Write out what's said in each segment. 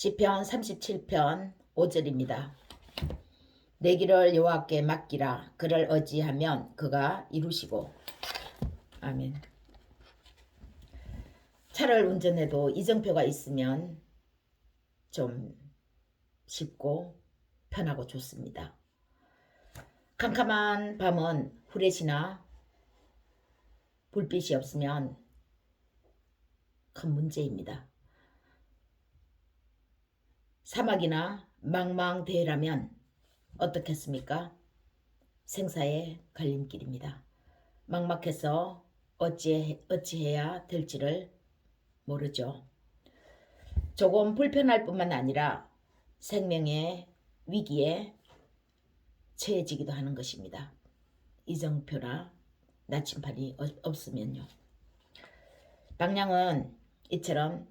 시편 37편 5절입니다. 내 길을 여호와께 맡기라. 그를 의지하면 그가 이루시고. 아멘. 차를 운전해도 이정표가 있으면 좀 쉽고 편하고 좋습니다. 캄캄한 밤은 후레쉬나 불빛이 없으면 큰 문제입니다. 사막이나 망망대해라면 어떻겠습니까? 생사의 갈림길입니다. 막막해서 어찌해야 될지를 모르죠. 조금 불편할 뿐만 아니라 생명의 위기에 처해지기도 하는 것입니다. 이정표나 나침판이 없으면요. 방향은 이처럼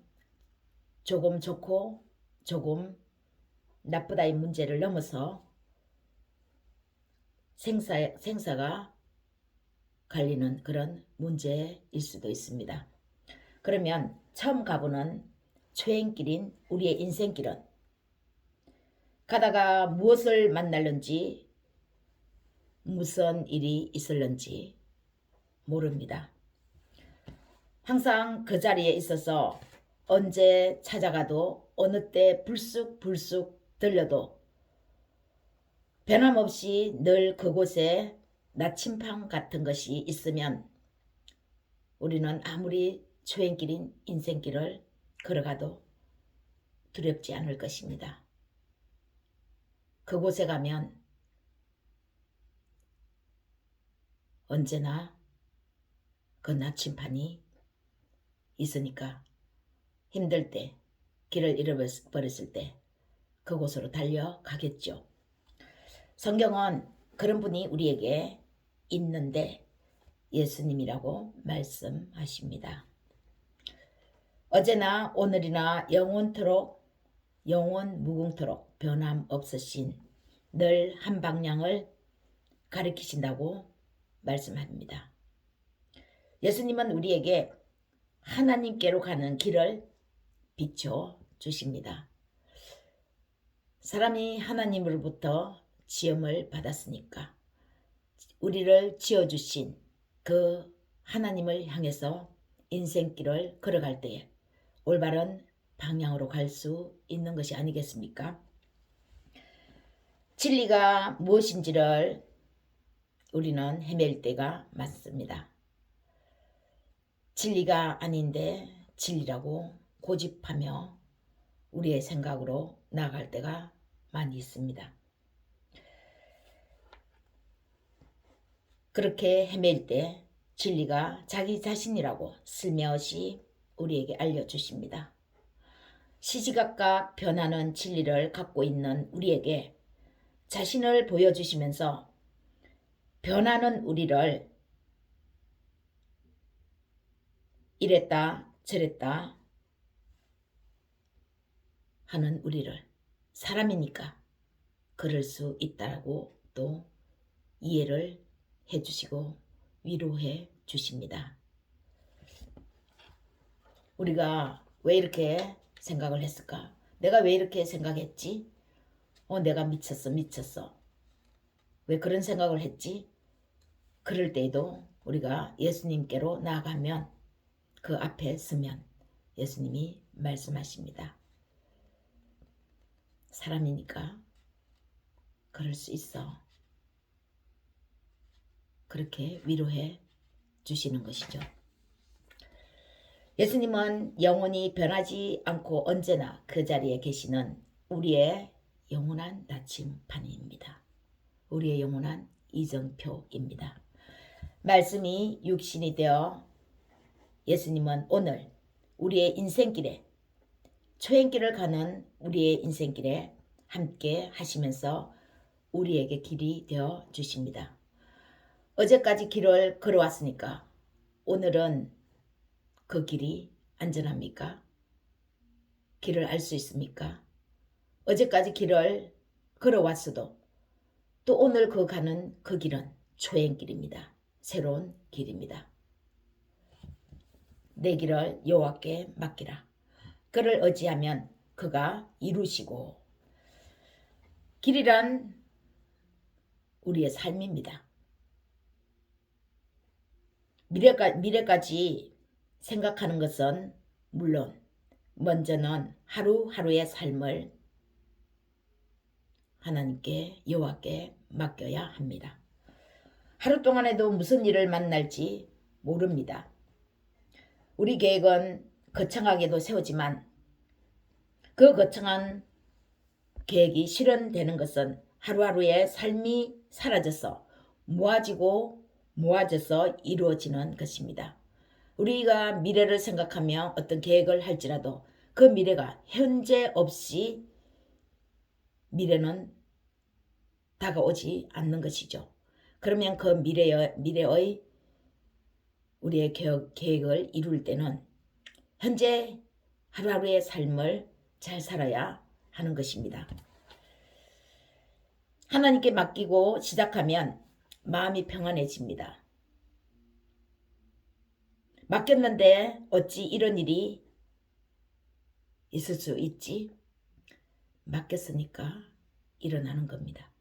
조금 좋고 조금 나쁘다의 문제를 넘어서 생사가 갈리는 그런 문제일 수도 있습니다. 그러면 처음 가보는 초행길인 우리의 인생길은 가다가 무엇을 만날는지 무슨 일이 있을는지 모릅니다. 항상 그 자리에 있어서 언제 찾아가도 어느 때 불쑥 들려도 변함없이 늘 그곳에 나침판 같은 것이 있으면 우리는 아무리 초행길인 인생길을 걸어가도 두렵지 않을 것입니다. 그곳에 가면 언제나 그 나침판이 있으니까 힘들 때, 길을 잃어버렸을 때 그곳으로 달려가겠죠. 성경은 그런 분이 우리에게 있는데 예수님이라고 말씀하십니다. 어제나 오늘이나 영원 무궁토록 변함없으신 늘 한 방향을 가리키신다고 말씀합니다. 예수님은 우리에게 하나님께로 가는 길을 비춰 주십니다. 사람이 하나님으로부터 지음을 받았으니까 우리를 지어주신 그 하나님을 향해서 인생길을 걸어갈 때에 올바른 방향으로 갈 수 있는 것이 아니겠습니까? 진리가 무엇인지를 우리는 헤맬 때가 많습니다. 진리가 아닌데 진리라고 고집하며 우리의 생각으로 나아갈 때가 많이 있습니다. 그렇게 헤맬 때 진리가 자기 자신이라고 슬며시 우리에게 알려주십니다. 시시각각 변하는 진리를 갖고 있는 우리에게 자신을 보여주시면서 변하는 우리를 이랬다 저랬다 하는 우리를 사람이니까 그럴 수 있다고 또 이해를 해주시고 위로해 주십니다. 우리가 왜 이렇게 생각을 했을까? 내가 왜 이렇게 생각했지? 내가 미쳤어. 왜 그런 생각을 했지? 그럴 때에도 우리가 예수님께로 나아가면 그 앞에 서면 예수님이 말씀하십니다. 사람이니까 그럴 수 있어. 그렇게 위로해 주시는 것이죠. 예수님은 영원히 변하지 않고 언제나 그 자리에 계시는 우리의 영원한 나침판입니다. 우리의 영원한 이정표입니다. 말씀이 육신이 되어 예수님은 오늘 우리의 인생길에 초행길을 가는 우리의 인생길에 함께 하시면서 우리에게 길이 되어 주십니다. 어제까지 길을 걸어왔으니까 오늘은 그 길이 안전합니까? 길을 알 수 있습니까? 어제까지 길을 걸어왔어도 또 오늘 가는 그 길은 초행길입니다. 새로운 길입니다. 내 길을 여호와께 맡기라. 그를 의지하면 그가 이루시고, 길이란 우리의 삶입니다. 미래까지 생각하는 것은 물론 먼저는 하루하루의 삶을 하나님께, 여호와께 맡겨야 합니다. 하루 동안에도 무슨 일을 만날지 모릅니다. 우리 계획은 거창하게도 세우지만 그 거창한 계획이 실현되는 것은 하루하루의 삶이 사라져서 모아져서 이루어지는 것입니다. 우리가 미래를 생각하며 어떤 계획을 할지라도 그 미래가 현재 없이 미래는 다가오지 않는 것이죠. 그러면 그 미래의 우리의 계획을 이룰 때는 현재 하루하루의 삶을 잘 살아야 하는 것입니다. 하나님께 맡기고 시작하면 마음이 평안해집니다. 맡겼는데 어찌 이런 일이 있을 수 있지? 맡겼으니까 일어나는 겁니다.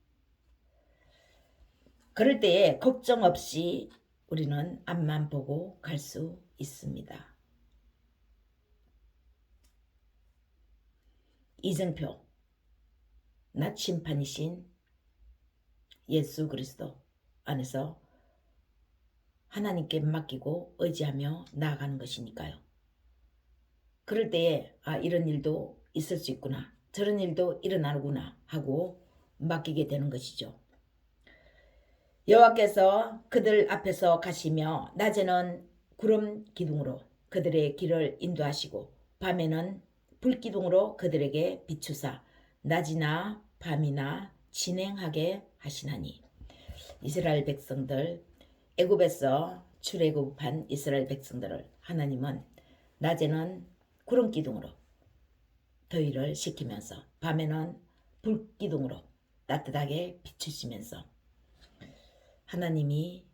그럴 때에 걱정 없이 우리는 앞만 보고 갈 수 있습니다. 이정표, 나침판이신 예수 그리스도 안에서 하나님께 맡기고 의지하며 나아가는 것이니까요. 그럴 때에 이런 일도 있을 수 있구나, 저런 일도 일어나는구나 하고 맡기게 되는 것이죠. 여호와께서 그들 앞에서 가시며 낮에는 구름 기둥으로 그들의 길을 인도하시고 밤에는 불기둥으로 그들에게 비추사 낮이나 밤이나 진행하게 하시나니. 이스라엘 백성들, 애굽에서 출애굽한 이스라엘 백성들을 하나님은 낮에는 구름 기둥으로 더위를 식히면서 밤에는 불기둥으로 따뜻하게 비추시면서 하나님이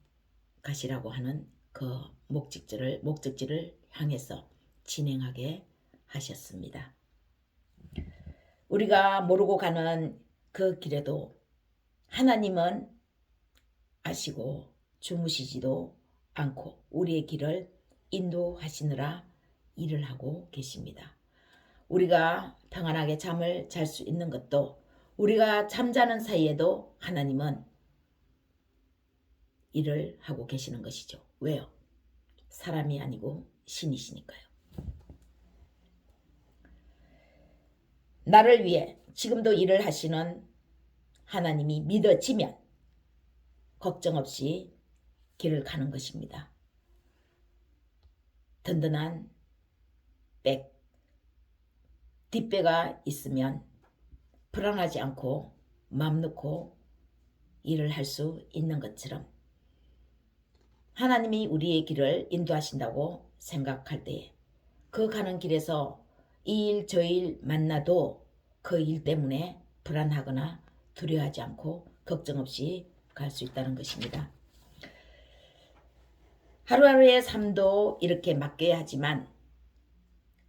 가시라고 하는 그 목적지를 향해서 진행하게 하셨습니다. 우리가 모르고 가는 그 길에도 하나님은 아시고 주무시지도 않고 우리의 길을 인도하시느라 일을 하고 계십니다. 우리가 평안하게 잠을 잘 수 있는 것도, 우리가 잠자는 사이에도 하나님은 일을 하고 계시는 것이죠. 왜요? 사람이 아니고 신이시니까요. 나를 위해 지금도 일을 하시는 하나님이 믿어지면 걱정 없이 길을 가는 것입니다. 든든한 뒷배가 있으면 불안하지 않고 마음 놓고 일을 할 수 있는 것처럼 하나님이 우리의 길을 인도하신다고 생각할 때에 그 가는 길에서 이 일 저 일 만나도 그 일 때문에 불안하거나 두려워하지 않고 걱정 없이 갈 수 있다는 것입니다. 하루하루의 삶도 이렇게 맡겨야 하지만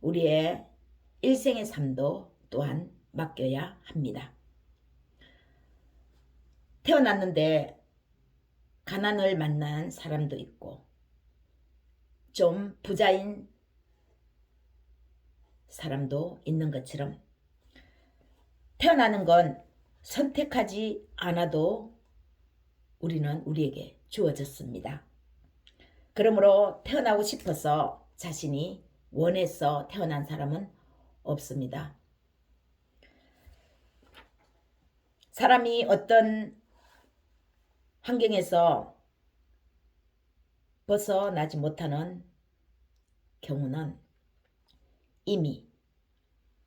우리의 일생의 삶도 또한 맡겨야 합니다. 태어났는데 가난을 만난 사람도 있고 좀 부자인 사람도 있는 것처럼 태어나는 건 선택하지 않아도 우리에게 주어졌습니다. 그러므로 태어나고 싶어서 자신이 원해서 태어난 사람은 없습니다. 사람이 어떤 환경에서 벗어나지 못하는 경우는 이미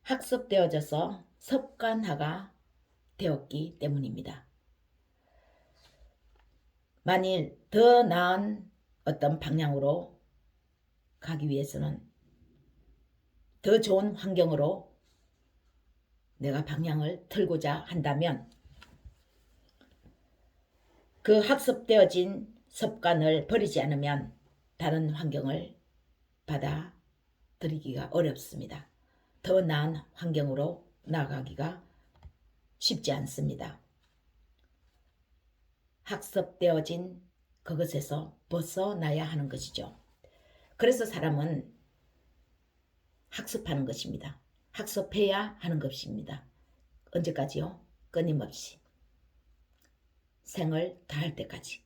학습되어져서 습관화가 되었기 때문입니다. 만일 더 나은 어떤 방향으로 가기 위해서는 더 좋은 환경으로 내가 방향을 틀고자 한다면 그 학습되어진 습관을 버리지 않으면 다른 환경을 받아들이기가 어렵습니다. 더 나은 환경으로 나아가기가 쉽지 않습니다. 학습되어진 그것에서 벗어나야 하는 것이죠. 그래서 사람은 학습하는 것입니다. 학습해야 하는 것입니다. 언제까지요? 끊임없이. 생을 다할 때까지.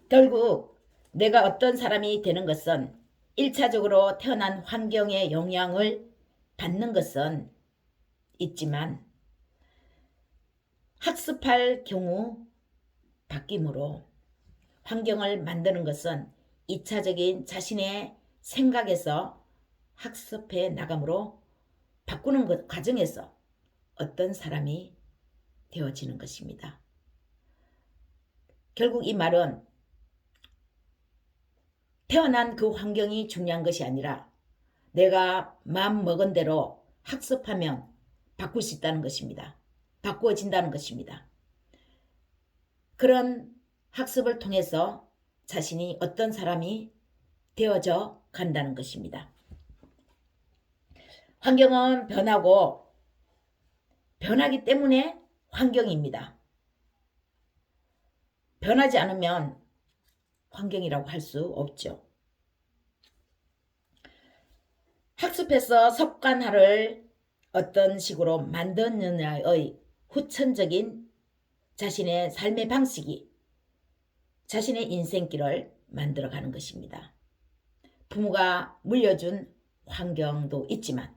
결국 내가 어떤 사람이 되는 것은 1차적으로 태어난 환경의 영향을 받는 것은 있지만 학습할 경우 바뀜으로 환경을 만드는 것은 2차적인 자신의 생각에서 학습해 나감으로 바꾸는 것 과정에서 어떤 사람이 되어지는 것입니다. 결국 이 말은 태어난 그 환경이 중요한 것이 아니라 내가 마음 먹은 대로 학습하면 바꿀 수 있다는 것입니다. 바꾸어진다는 것입니다. 그런 학습을 통해서 자신이 어떤 사람이 되어져 간다는 것입니다. 환경은 변하고 변하기 때문에 환경입니다. 변하지 않으면 환경이라고 할 수 없죠. 학습해서 습관화를 어떤 식으로 만드느냐의 후천적인 자신의 삶의 방식이 자신의 인생길을 만들어가는 것입니다. 부모가 물려준 환경도 있지만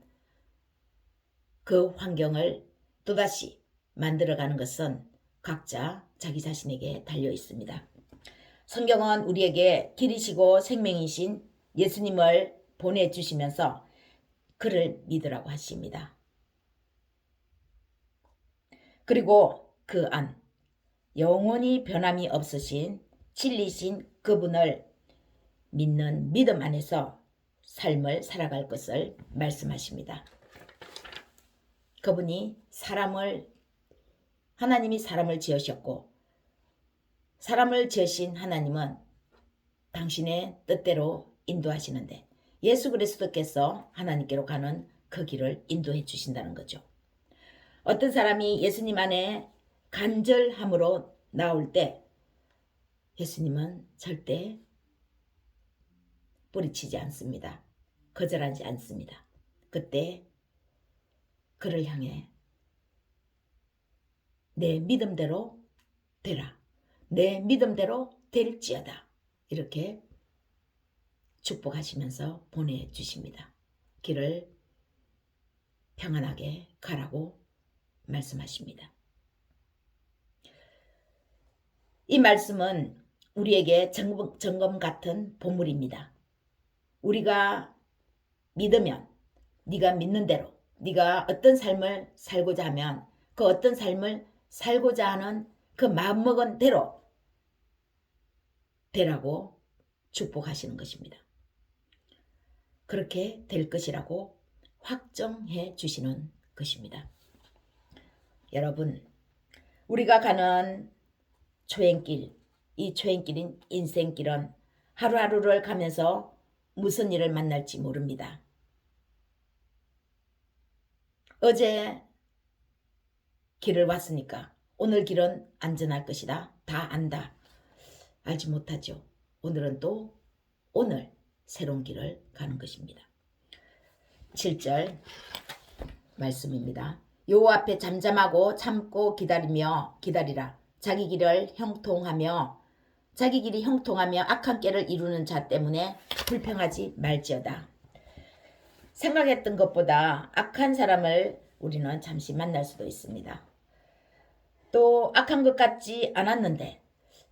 그 환경을 또다시 만들어가는 것은 각자 자기 자신에게 달려 있습니다. 성경은 우리에게 길이시고 생명이신 예수님을 보내주시면서 그를 믿으라고 하십니다. 그리고 그 안 영원히 변함이 없으신 진리신 그분을 믿는 믿음 안에서 삶을 살아갈 것을 말씀하십니다. 그분이 하나님이 사람을 지으셨고 사람을 지으신 하나님은 당신의 뜻대로 인도하시는데 예수 그리스도께서 하나님께로 가는 그 길을 인도해 주신다는 거죠. 어떤 사람이 예수님 안에 간절함으로 나올 때 예수님은 절대 뿌리치지 않습니다. 거절하지 않습니다. 그때 그를 향해 내 믿음대로 되라. 내 믿음대로 될지어다. 이렇게 축복하시면서 보내주십니다. 길을 평안하게 가라고 말씀하십니다. 이 말씀은 우리에게 점검 같은 보물입니다. 우리가 믿으면 네가 믿는 대로 네가 어떤 삶을 살고자 하면 그 어떤 삶을 살고자 하는 그 마음먹은 대로 되라고 축복하시는 것입니다. 그렇게 될 것이라고 확정해 주시는 것입니다. 여러분, 우리가 가는 초행길, 이 초행길인 인생길은 하루하루를 가면서 무슨 일을 만날지 모릅니다. 어제 길을 왔으니까 오늘 길은 안전할 것이다. 다 안다. 알지 못하죠. 오늘은 또 오늘 새로운 길을 가는 것입니다. 7절 말씀입니다. 여호와 앞에 잠잠하고 참고 기다리라. 자기 길이 형통하며 악한 꾀를 이루는 자 때문에 불평하지 말지어다. 생각했던 것보다 악한 사람을 우리는 잠시 만날 수도 있습니다. 또 악한 것 같지 않았는데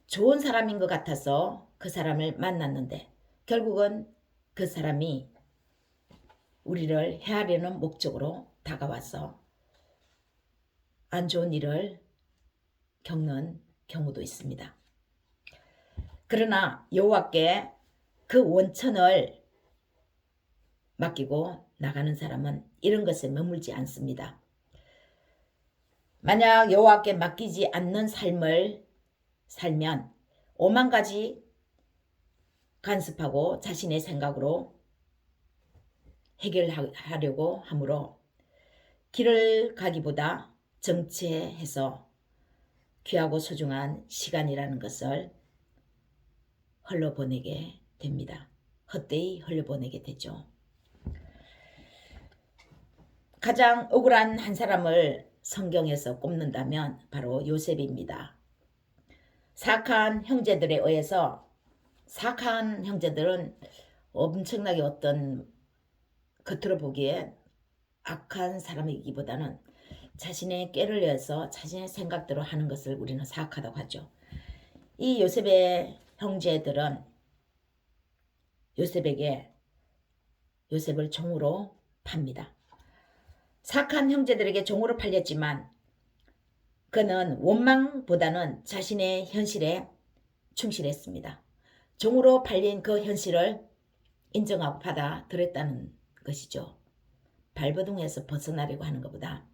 좋은 사람인 것 같아서 그 사람을 만났는데 결국은 그 사람이 우리를 해하려는 목적으로 다가와서 안 좋은 일을 겪는 경우도 있습니다. 그러나 여호와께 그 원천을 맡기고 나가는 사람은 이런 것에 머물지 않습니다. 만약 여호와께 맡기지 않는 삶을 살면 오만 가지 간섭하고 자신의 생각으로 해결하려고 하므로 길을 가기보다 정체해서 귀하고 소중한 시간이라는 것을 흘려보내게 됩니다. 헛되이 흘려보내게 되죠. 가장 억울한 한 사람을 성경에서 꼽는다면 바로 요셉입니다. 사악한 형제들에 의해서, 사악한 형제들은 엄청나게 어떤 겉으로 보기에 악한 사람이기보다는 자신의 꾀를 내서 자신의 생각대로 하는 것을 우리는 사악하다고 하죠. 이 요셉의 형제들은 요셉을 종으로 팝니다. 사악한 형제들에게 종으로 팔렸지만 그는 원망보다는 자신의 현실에 충실했습니다. 종으로 팔린 그 현실을 인정하고 받아들였다는 것이죠. 발버둥에서 벗어나려고 하는 것보다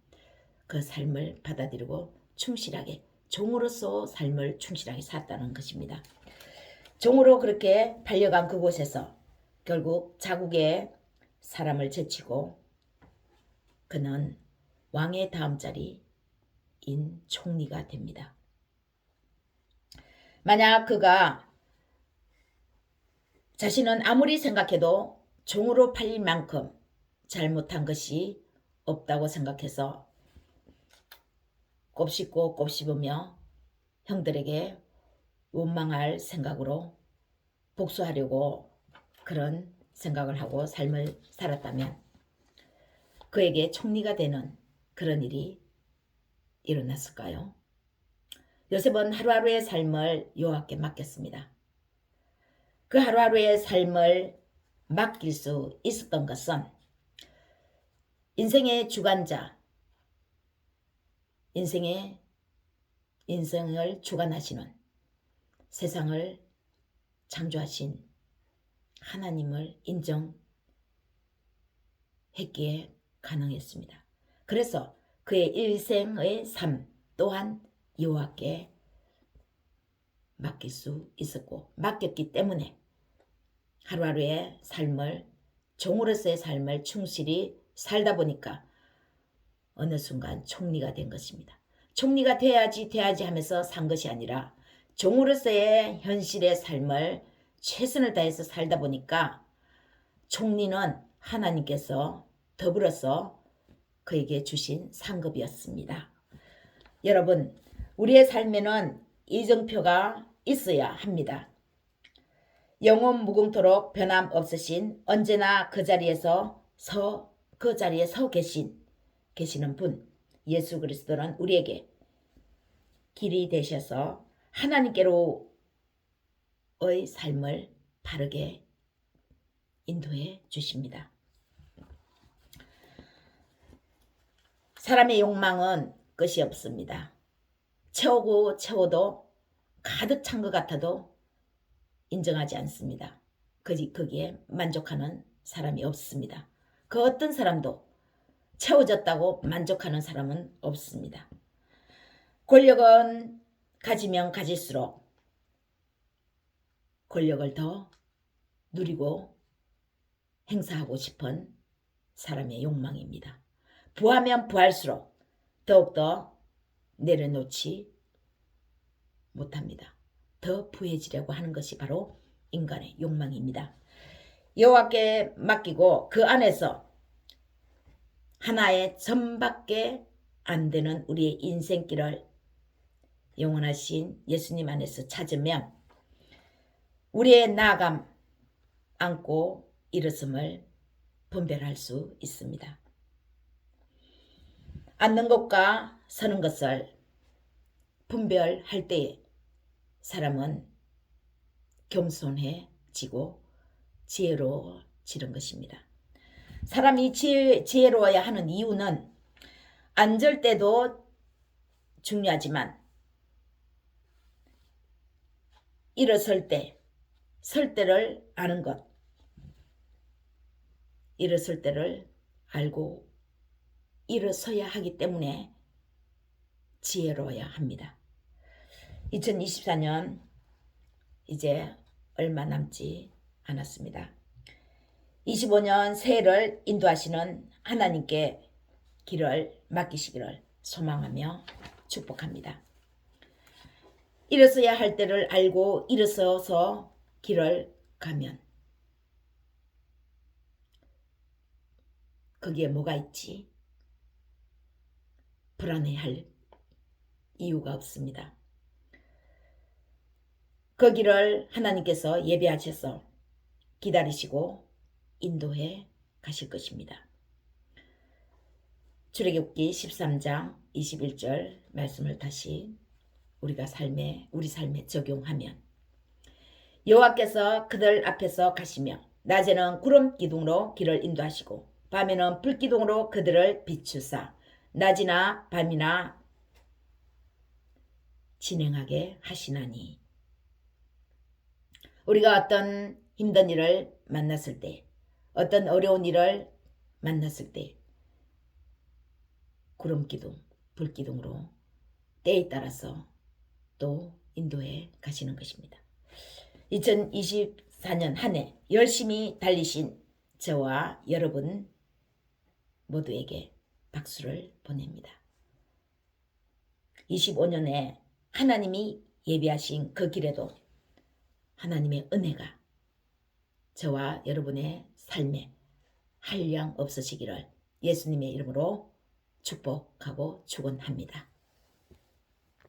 그 삶을 받아들이고 충실하게, 종으로서 삶을 충실하게 살았다는 것입니다. 종으로 그렇게 팔려간 그곳에서 결국 자국의 사람을 제치고 그는 왕의 다음 자리인 총리가 됩니다. 만약 그가 자신은 아무리 생각해도 종으로 팔릴 만큼 잘못한 것이 없다고 생각해서 곱씹고 곱씹으며 형들에게 원망할 생각으로 복수하려고 그런 생각을 하고 삶을 살았다면 그에게 총리가 되는 그런 일이 일어났을까요? 요셉은 하루하루의 삶을 여호와께 맡겼습니다. 그 하루하루의 삶을 맡길 수 있었던 것은 인생의 주관자, 인생을 주관하시는 세상을 창조하신 하나님을 인정했기에 가능했습니다. 그래서 그의 일생의 삶 또한 여호와께 맡길 수 있었고 맡겼기 때문에 하루하루의 삶을 종으로서의 삶을 충실히 살다 보니까 어느 순간 총리가 된 것입니다. 총리가 돼야지 하면서 산 것이 아니라 종으로서의 현실의 삶을 최선을 다해서 살다 보니까 총리는 하나님께서 더불어서 그에게 주신 상급이었습니다. 여러분, 우리의 삶에는 이정표가 있어야 합니다. 영원 무궁토록 변함없으신 언제나 그 자리에 서 계시는 분 예수 그리스도는 우리에게 길이 되셔서 하나님께로의 삶을 바르게 인도해 주십니다. 사람의 욕망은 끝이 없습니다. 채워도 가득 찬 것 같아도 인정하지 않습니다. 거기에 만족하는 사람이 없습니다. 그 어떤 사람도 채워졌다고 만족하는 사람은 없습니다. 권력은 가지면 가질수록 권력을 더 누리고 행사하고 싶은 사람의 욕망입니다. 부하면 부할수록 더욱더 내려놓지 못합니다. 더 부해지려고 하는 것이 바로 인간의 욕망입니다. 여호와께 맡기고 그 안에서 하나의 점밖에 안 되는 우리의 인생길을 영원하신 예수님 안에서 찾으면 우리의 나아감 안고 일어섬을 분별할 수 있습니다. 앉는 것과 서는 것을 분별할 때에 사람은 겸손해지고 지혜로워지는 것입니다. 사람이 지혜로워야 하는 이유는 앉을 때도 중요하지만 일어설 때, 설 때를 아는 것, 일어설 때를 알고 일어서야 하기 때문에 지혜로워야 합니다. 2024년 이제 얼마 남지 않았습니다. 25년 새해를 인도하시는 하나님께 길을 맡기시기를 소망하며 축복합니다. 일어서야 할 때를 알고 일어서서 길을 가면 거기에 뭐가 있지? 불안해할 이유가 없습니다. 그 길을 하나님께서 예배하셔서 기다리시고 인도해 가실 것입니다. 출애굽기 13장 21절 말씀을 다시 우리 삶에 적용하면 여호와께서 그들 앞에서 가시며 낮에는 구름 기둥으로 길을 인도하시고 밤에는 불 기둥으로 그들을 비추사 낮이나 밤이나 진행하게 하시나니. 우리가 어떤 힘든 일을 만났을 때, 어떤 어려운 일을 만났을 때 구름기둥, 불기둥으로 때에 따라서 또 인도해 가시는 것입니다. 2024년 한 해 열심히 달리신 저와 여러분 모두에게 박수를 보냅니다. 25년에 하나님이 예비하신 그 길에도 하나님의 은혜가 저와 여러분의 삶에 한량 없으시기를 예수님의 이름으로 축복하고 축원합니다.